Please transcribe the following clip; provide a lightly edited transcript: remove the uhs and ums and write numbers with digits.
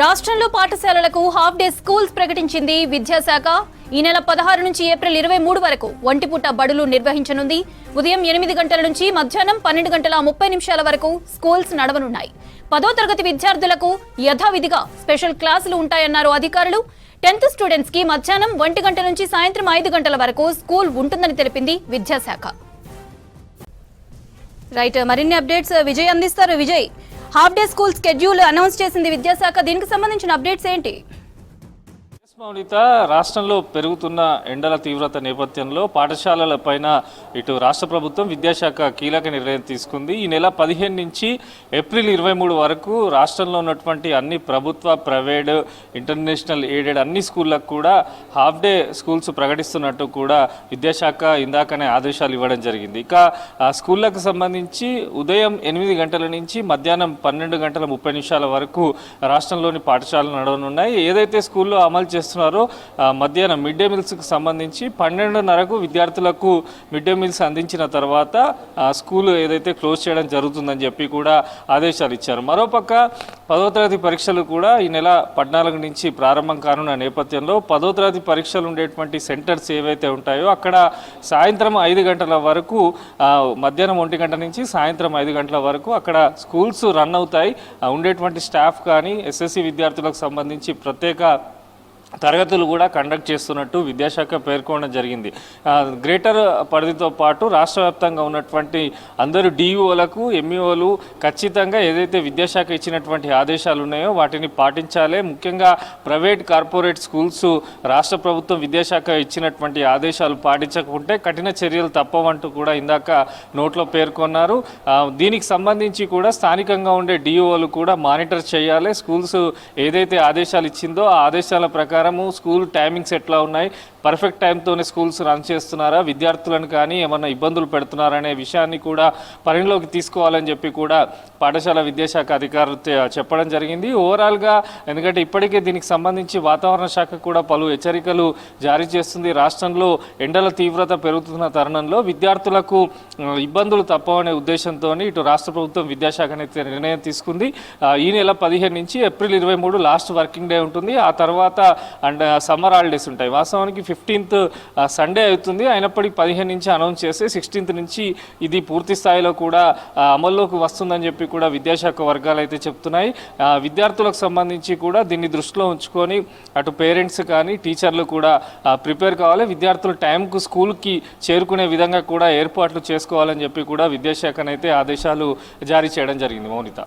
రాష్ట్రంలో పాఠశాలలకు half day schools ప్రకటించింది విద్యాశాఖ. ఈ నెల 16 నుంచి ఏప్రిల్ 23 వరకు ఒంటిపూట బడులు నిర్వహించనుంది. ఉదయం 8 గంటల నుంచి మధ్యాహ్నం 12 గంటల 30 నిమిషాల వరకు స్కూల్స్ నడవనున్నాయి. 10వ తరగతి విద్యార్థులకు యథావిధిగా స్పెషల్ క్లాసులు ఉంటాయన్నారు అధికారులు. 10th స్టూడెంట్స్ కి మధ్యాహ్నం 1 గంట నుంచి సాయంత్రం 5 గంటల వరకు స్కూల్ ఉంటుందని తెలిపింది విద్యాశాఖ. రైట్, మరిన్ని అప్డేట్స్ విజయ్ అందిస్తారు. Vijay, half day school schedule announce చేసింది విద్యాశాఖ. దీనికి సంబంధించిన అప్డేట్స్ ఏంటి? మౌనిత, రాష్ట్రంలో పెరుగుతున్న ఎండల తీవ్రత నేపథ్యంలో పాఠశాలల పైన ఇటు రాష్ట్ర ప్రభుత్వం విద్యాశాఖ కీలక నిర్ణయం తీసుకుంది. ఈ నెల 15 నుంచి ఏప్రిల్ 23 వరకు రాష్ట్రంలో ఉన్నటువంటి అన్ని ప్రభుత్వ, ప్రైవేట్, ఇంటర్నేషనల్ ఎయిడెడ్ అన్ని స్కూళ్ళకు కూడా హాఫ్ డే స్కూల్స్ ప్రకటిస్తున్నట్టు కూడా విద్యాశాఖ ఇందాకనే ఆదేశాలు ఇవ్వడం జరిగింది. ఇక స్కూళ్ళకు సంబంధించి ఉదయం 8 గంటల నుంచి మధ్యాహ్నం 12 గంటల 30 నిమిషాల వరకు రాష్ట్రంలోని పాఠశాలలు నడవనున్నాయి. ఏదైతే స్కూల్లో అమలు చేస్తున్నారో మధ్యాహ్నం మిడ్ డే మీల్స్కి సంబంధించి 12:30కు విద్యార్థులకు మిడ్ డే మీల్స్ అందించిన తర్వాత స్కూల్ ఏదైతే క్లోజ్ చేయడం జరుగుతుందని చెప్పి కూడా ఆదేశాలు ఇచ్చారు. మరోపక్క 10వ తరగతి పరీక్షలు కూడా ఈ నెల 14 నుంచి ప్రారంభం కానున్న నేపథ్యంలో 10వ తరగతి పరీక్షలు ఉండేటువంటి సెంటర్స్ ఏవైతే ఉంటాయో అక్కడ సాయంత్రం 5 గంటల వరకు, మధ్యాహ్నం 1 గంట నుంచి సాయంత్రం 5 గంటల వరకు అక్కడ స్కూల్స్ రన్ అవుతాయి. ఉండేటువంటి స్టాఫ్ కానీ ఎస్ఎస్సి విద్యార్థులకు సంబంధించి ప్రత్యేక తరగతులు కూడా కండక్ట్ చేస్తున్నట్టు విద్యాశాఖ పేర్కొనడం జరిగింది. గ్రేటర్ పరిధితో పాటు రాష్ట్ర వ్యాప్తంగా ఉన్నటువంటి అందరూ డిఈఓలకు, ఎంఈఓలు ఖచ్చితంగా ఏదైతే విద్యాశాఖ ఇచ్చినటువంటి ఆదేశాలు ఉన్నాయో వాటిని పాటించాలి. ముఖ్యంగా ప్రైవేట్, కార్పొరేట్ స్కూల్స్ రాష్ట్ర ప్రభుత్వం విద్యాశాఖ ఇచ్చినటువంటి ఆదేశాలు పాటించకుంటే కఠిన చర్యలు తప్పవంటూ కూడా ఇందాక నోట్లో పేర్కొన్నారు. దీనికి సంబంధించి కూడా స్థానికంగా ఉండే డిఈఓలు కూడా మానిటర్ చేయాలి. స్కూల్స్ ఏదైతే ఆదేశాలు ఇచ్చిందో ఆ ఆదేశాల ప్రకారం స్కూల్ టైమింగ్స్ ఎట్లా ఉన్నాయి, పర్ఫెక్ట్ టైంతోనే స్కూల్స్ రన్ చేస్తున్నారా, విద్యార్థులను కానీ ఏమన్నా ఇబ్బందులు పెడుతున్నారా అనే విషయాన్ని కూడా పరిగణలోకి తీసుకోవాలని చెప్పి కూడా పాఠశాల విద్యాశాఖ అధికారులు చెప్పడం జరిగింది. ఓవరాల్గా ఎందుకంటే ఇప్పటికే దీనికి సంబంధించి వాతావరణ శాఖ కూడా పలు హెచ్చరికలు జారీ చేస్తుంది. రాష్ట్రంలో ఎండల తీవ్రత పెరుగుతున్న తరుణంలో విద్యార్థులకు ఇబ్బందులు తప్పవనే ఉద్దేశంతో ఇటు రాష్ట్ర ప్రభుత్వం విద్యాశాఖ నిర్ణయం తీసుకుంది. ఈ నెల 15 నుంచి ఏప్రిల్ 23 లాస్ట్ వర్కింగ్ డే ఉంటుంది. ఆ తర్వాత అండ్ సమ్మర్ హాలిడేస్ ఉంటాయి. వాస్తవానికి 15th సండే అవుతుంది. అయినప్పటికీ 15 నుంచి అనౌన్స్ చేసి 16th నుంచి ఇది పూర్తి స్థాయిలో కూడా అమల్లోకి వస్తుందని చెప్పి కూడా విద్యాశాఖ వర్గాలు అయితే చెప్తున్నాయి. విద్యార్థులకు సంబంధించి కూడా దీన్ని దృష్టిలో ఉంచుకొని అటు పేరెంట్స్ కానీ టీచర్లు కూడా ప్రిపేర్ కావాలి. విద్యార్థులు టైంకు స్కూల్కి చేరుకునే విధంగా కూడా ఏర్పాట్లు చేసుకోవాలని చెప్పి కూడా విద్యాశాఖనైతే ఆదేశాలు జారీ చేయడం జరిగింది. మౌనిత.